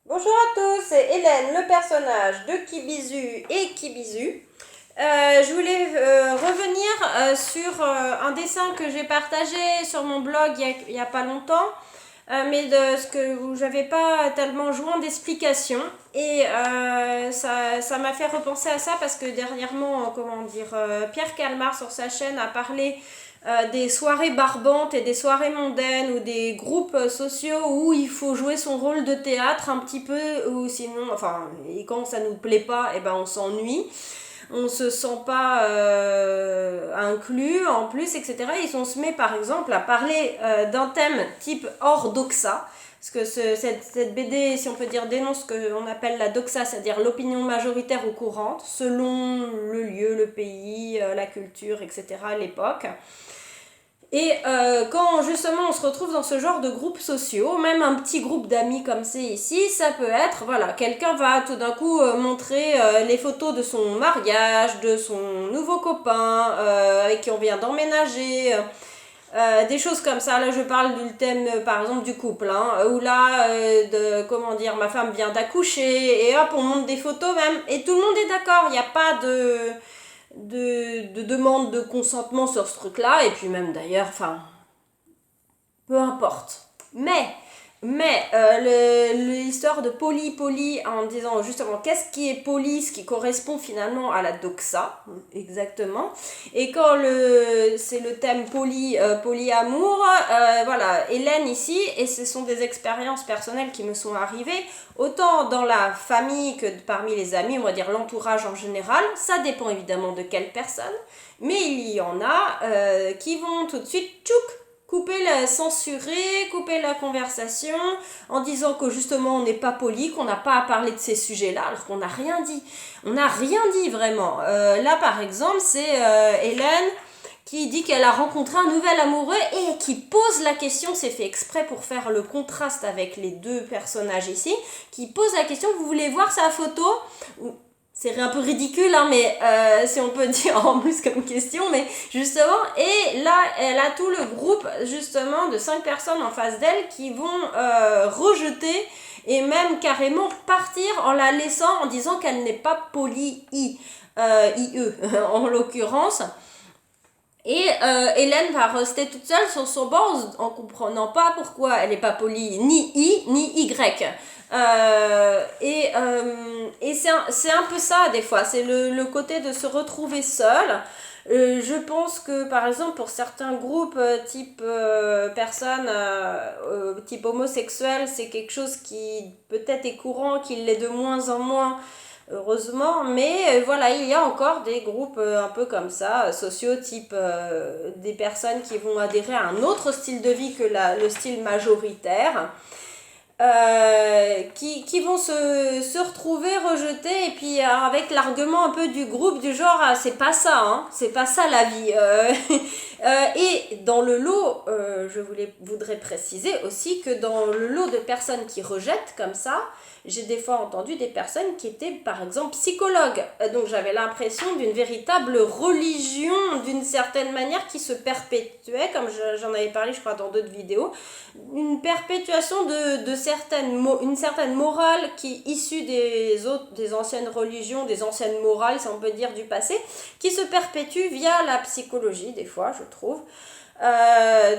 Bonjour à tous, c'est Hélène, le personnage de Kibizu et Kibizu. Je voulais revenir sur un dessin que j'ai partagé sur mon blog il y a pas longtemps, mais de ce que j'avais pas tellement joint d'explications. Et ça m'a fait repenser à ça parce que dernièrement, Pierre Calmar sur sa chaîne a parlé des soirées barbantes et des soirées mondaines ou des groupes sociaux où il faut jouer son rôle de théâtre un petit peu, ou sinon, enfin, et quand ça nous plaît pas, et ben on s'ennuie, on se sent pas inclus en plus, etc. Et on se met par exemple à parler d'un thème type hors doxa. Parce que cette BD, si on peut dire, dénonce ce qu'on appelle la doxa, c'est-à-dire l'opinion majoritaire ou courante, selon le lieu, le pays, la culture, etc., l'époque. Et quand justement on se retrouve dans ce genre de groupes sociaux, même un petit groupe d'amis comme c'est ici, ça peut être, voilà, quelqu'un va tout d'un coup montrer les photos de son mariage, de son nouveau copain avec qui on vient d'emménager, des choses comme ça. Là je parle du thème par exemple du couple, hein, où là, ma femme vient d'accoucher, et hop on monte des photos même, et tout le monde est d'accord, il n'y a pas de demande de consentement sur ce truc-là, et puis même d'ailleurs, enfin, peu importe. L'histoire de poly, en disant justement qu'est-ce qui est poly, ce qui correspond finalement à la doxa, exactement. Et quand c'est le thème polyamour, voilà, Hélène ici, et ce sont des expériences personnelles qui me sont arrivées, autant dans la famille que parmi les amis, on va dire l'entourage en général, ça dépend évidemment de quelle personne, mais il y en a qui vont tout de suite, tchouk, couper la conversation en disant que justement on n'est pas poli, qu'on n'a pas à parler de ces sujets-là, alors qu'on n'a rien dit. On n'a rien dit vraiment. Là par exemple, c'est Hélène qui dit qu'elle a rencontré un nouvel amoureux et qui pose la question, c'est fait exprès pour faire le contraste avec les deux personnages ici, qui pose la question, vous voulez voir sa photo ? C'est un peu ridicule, hein, mais si on peut dire en plus comme question, mais justement, et là, elle a tout le groupe, justement, de 5 personnes en face d'elle qui vont rejeter et même carrément partir en la laissant en disant qu'elle n'est pas polie IE, en l'occurrence. Et Hélène va rester toute seule sur son banc en comprenant pas pourquoi elle n'est pas polie ni I ni Y. Et c'est un peu ça des fois, c'est le côté de se retrouver seul. Je pense que par exemple pour certains groupes type personnes type homosexuel, c'est quelque chose qui peut-être est courant, qui l'est de moins en moins, heureusement, mais voilà, il y a encore des groupes un peu comme ça, sociaux, type des personnes qui vont adhérer à un autre style de vie que le style majoritaire, qui vont se retrouver rejetés, et puis avec l'argument un peu du groupe du genre c'est pas ça, hein, c'est pas ça la vie. Et dans le lot, voudrais préciser aussi que dans le lot de personnes qui rejettent comme ça, j'ai des fois entendu des personnes qui étaient par exemple psychologues. Donc j'avais l'impression d'une véritable religion, d'une certaine manière, qui se perpétuait, comme j'en avais parlé je crois dans d'autres vidéos, une perpétuation une certaine morale qui est issue des anciennes religions, des anciennes morales, si on peut dire, du passé, qui se perpétue via la psychologie des fois, je trouve.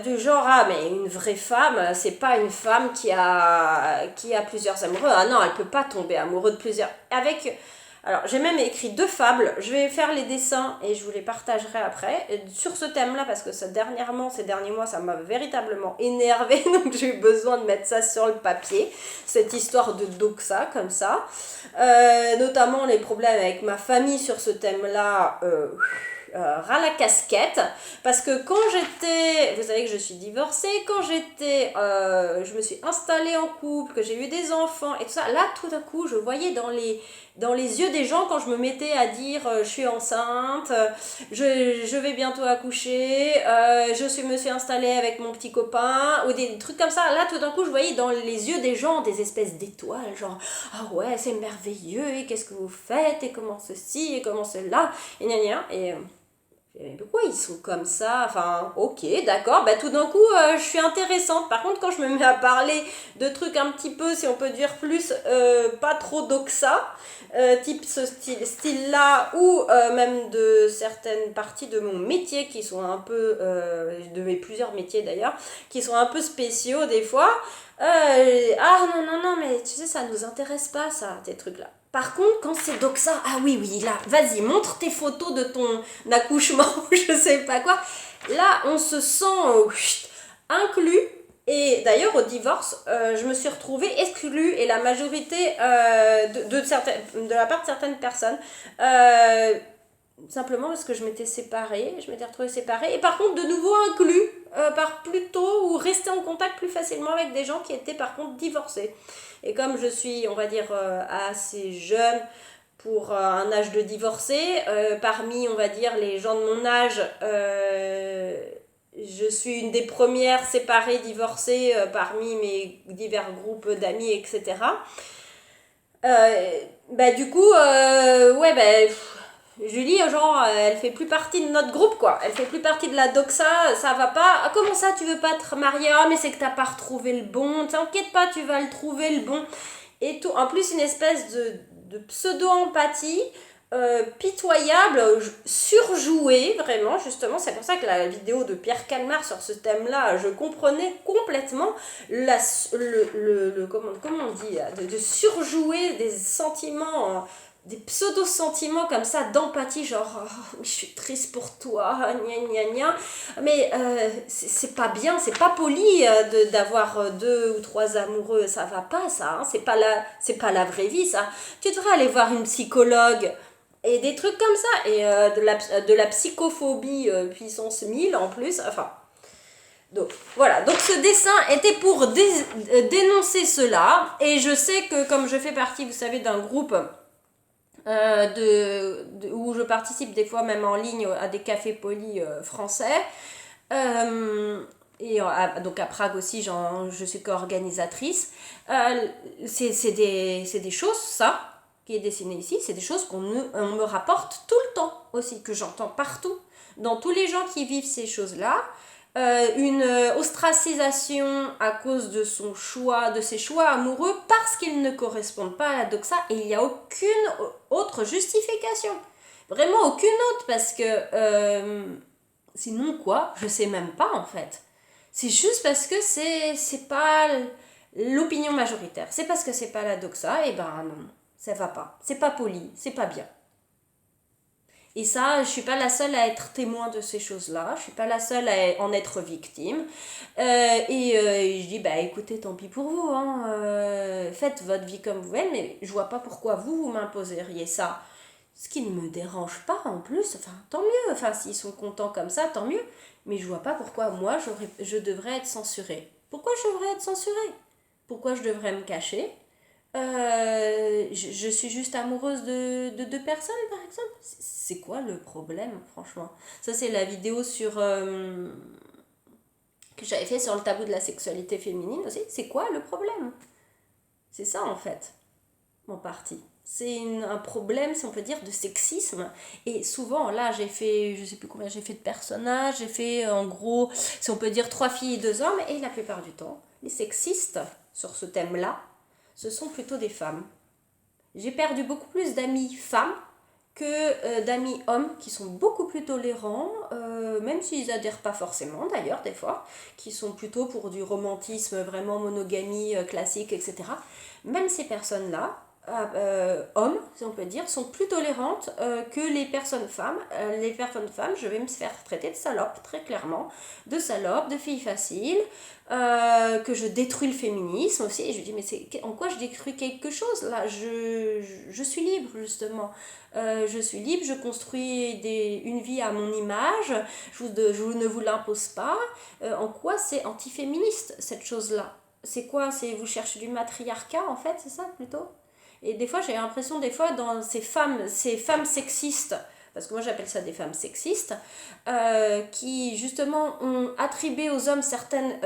Du genre, ah mais une vraie femme, c'est pas une femme qui a plusieurs amoureux. Ah non, elle peut pas tomber amoureuse de plusieurs. Alors j'ai même écrit 2 fables, je vais faire les dessins et je vous les partagerai après sur ce thème-là, parce que ces derniers mois, ça m'a véritablement énervé, donc j'ai eu besoin de mettre ça sur le papier, cette histoire de doxa comme ça. Notamment les problèmes avec ma famille sur ce thème-là. Ras la casquette, parce que quand j'étais, vous savez que je suis divorcée, je me suis installée en couple, que j'ai eu des enfants et tout ça, là tout d'un coup je voyais dans les yeux des gens, quand je me mettais à dire je suis enceinte, je vais bientôt accoucher, me suis installée avec mon petit copain, ou des trucs comme ça, là tout d'un coup je voyais dans les yeux des gens des espèces d'étoiles, genre ah ouais c'est merveilleux, et qu'est-ce que vous faites, et comment ceci, et comment cela, et gna gna, et Mais pourquoi ils sont comme ça? Enfin, ok, d'accord. Bah, tout d'un coup, je suis intéressante. Par contre, quand je me mets à parler de trucs un petit peu, si on peut dire plus, pas trop doxa, type ce style-là, ou même de certaines parties de mon métier qui sont un peu, de mes plusieurs métiers d'ailleurs, qui sont un peu spéciaux des fois. Ah non, non, non, mais tu sais, ça nous intéresse pas, ça, tes trucs-là. Par contre, quand c'est doxa, ah oui, oui, là, vas-y, montre tes photos de ton accouchement, je sais pas quoi. Là, on se sent inclus. Et d'ailleurs, au divorce, je me suis retrouvée exclue et la majorité de la part de certaines personnes, simplement parce que je m'étais séparée, je m'étais retrouvée séparée, et par contre de nouveau inclus par plus tôt ou rester en contact plus facilement avec des gens qui étaient par contre divorcés. Et comme je suis, on va dire, assez jeune pour un âge de divorcé, parmi, on va dire, les gens de mon âge, je suis une des premières séparées, divorcées parmi mes divers groupes d'amis, etc. Bah du coup, ouais, bah... Julie, genre, elle fait plus partie de notre groupe, quoi. Elle fait plus partie de la doxa, ça va pas. Ah, comment ça, tu veux pas te marier? Ah, mais c'est que t'as pas retrouvé le bon. T'inquiète pas, tu vas le trouver, le bon. Et tout. En plus, une espèce de pseudo-empathie pitoyable, surjouée, vraiment, justement. C'est pour ça que la vidéo de Pierre Calmar sur ce thème-là, je comprenais complètement comment on dit, de surjouer des sentiments... des pseudo-sentiments comme ça d'empathie, genre oh, je suis triste pour toi, gna gna gna. Mais c'est pas bien, c'est pas poli d'avoir deux ou trois amoureux, ça va pas ça, hein. C'est pas la vraie vie ça. Tu devrais aller voir une psychologue et des trucs comme ça, et de la psychophobie puissance 1000 en plus, enfin. Donc voilà, donc ce dessin était pour dénoncer cela, et je sais que comme je fais partie, vous savez, d'un groupe où je participe des fois même en ligne à des cafés polis français. Donc à Prague aussi, je suis co-organisatrice. C'est des choses, ça, qui est dessiné ici, c'est des choses on me rapporte tout le temps aussi, que j'entends partout. Dans tous les gens qui vivent ces choses-là, une ostracisation à cause de ses choix amoureux parce qu'ils ne correspondent pas à la doxa, et il n'y a aucune autre justification, vraiment aucune autre, parce que sinon quoi, je sais même pas en fait. C'est juste parce que c'est pas l'opinion majoritaire, c'est parce que c'est pas la doxa, et ben non, ça va pas, c'est pas poli, c'est pas bien. Et ça, je suis pas la seule à être témoin de ces choses-là, je suis pas la seule à en être victime. Je dis, bah écoutez, tant pis pour vous, hein, faites votre vie comme vous voulez, mais je vois pas pourquoi vous m'imposeriez ça. Ce qui ne me dérange pas en plus, enfin tant mieux, enfin s'ils sont contents comme ça, tant mieux. Mais je vois pas pourquoi moi je devrais être censurée. Pourquoi je devrais être censurée? Pourquoi je devrais me cacher? Je suis juste amoureuse de deux personnes, par exemple. C'est quoi le problème, franchement? Ça, c'est la vidéo que j'avais fait sur le tabou de la sexualité féminine aussi. C'est quoi le problème? C'est ça, en fait, en partie. C'est un problème, si on peut dire, de sexisme. Et souvent, là, j'ai fait, je sais plus combien j'ai fait de personnages, j'ai fait, en gros, si on peut dire, 3 filles et 2 hommes. Et la plupart du temps, les sexistes, sur ce thème-là, ce sont plutôt des femmes. J'ai perdu beaucoup plus d'amis femmes que d'amis hommes qui sont beaucoup plus tolérants, même s'ils adhèrent pas forcément d'ailleurs des fois, qui sont plutôt pour du romantisme, vraiment monogamie classique, etc. Même ces personnes-là, hommes, si on peut dire, sont plus tolérantes que les personnes femmes. Les personnes femmes, je vais me faire traiter de salope, très clairement, de salope, de fille facile, que je détruis le féminisme aussi. Et je dis, mais en quoi je détruis quelque chose là? Je suis libre, justement. Je suis libre, je construis une vie à mon image, je ne vous l'impose pas. En quoi c'est antiféministe, cette chose-là? C'est quoi? Vous cherchez du matriarcat, en fait, c'est ça, plutôt? Et des fois, j'ai l'impression, dans ces femmes sexistes, parce que moi j'appelle ça des femmes sexistes, qui justement ont attribué aux hommes certaines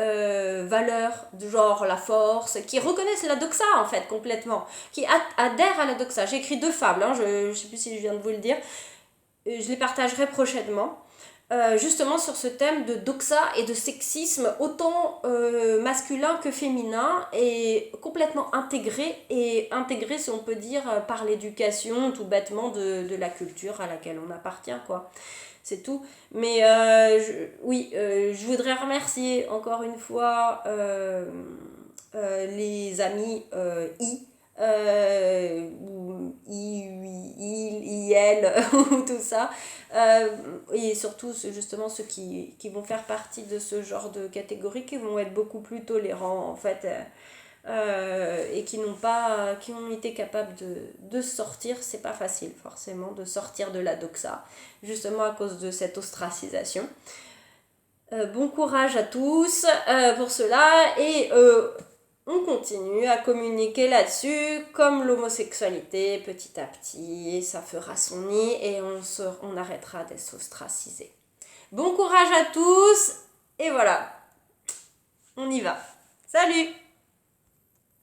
valeurs, du genre la force, qui reconnaissent la doxa en fait complètement, qui adhèrent à la doxa. J'ai écrit 2 fables, je ne sais plus si je viens de vous le dire, je les partagerai prochainement. justement sur ce thème de doxa et de sexisme autant masculin que féminin et complètement intégré si on peut dire par l'éducation tout bêtement de la culture à laquelle on appartient quoi. C'est tout. Mais je voudrais remercier encore une fois les amis ou il, ou tout ça. Et surtout, justement, ceux qui vont faire partie de ce genre de catégorie, qui vont être beaucoup plus tolérants, en fait. Et qui ont été capables de sortir, c'est pas facile forcément de sortir de la doxa, justement à cause de cette ostracisation. Bon courage à tous pour cela et on continue à communiquer là-dessus comme l'homosexualité petit à petit, ça fera son nid et on arrêtera d'être ostracisé. Bon courage à tous et voilà, on y va. Salut!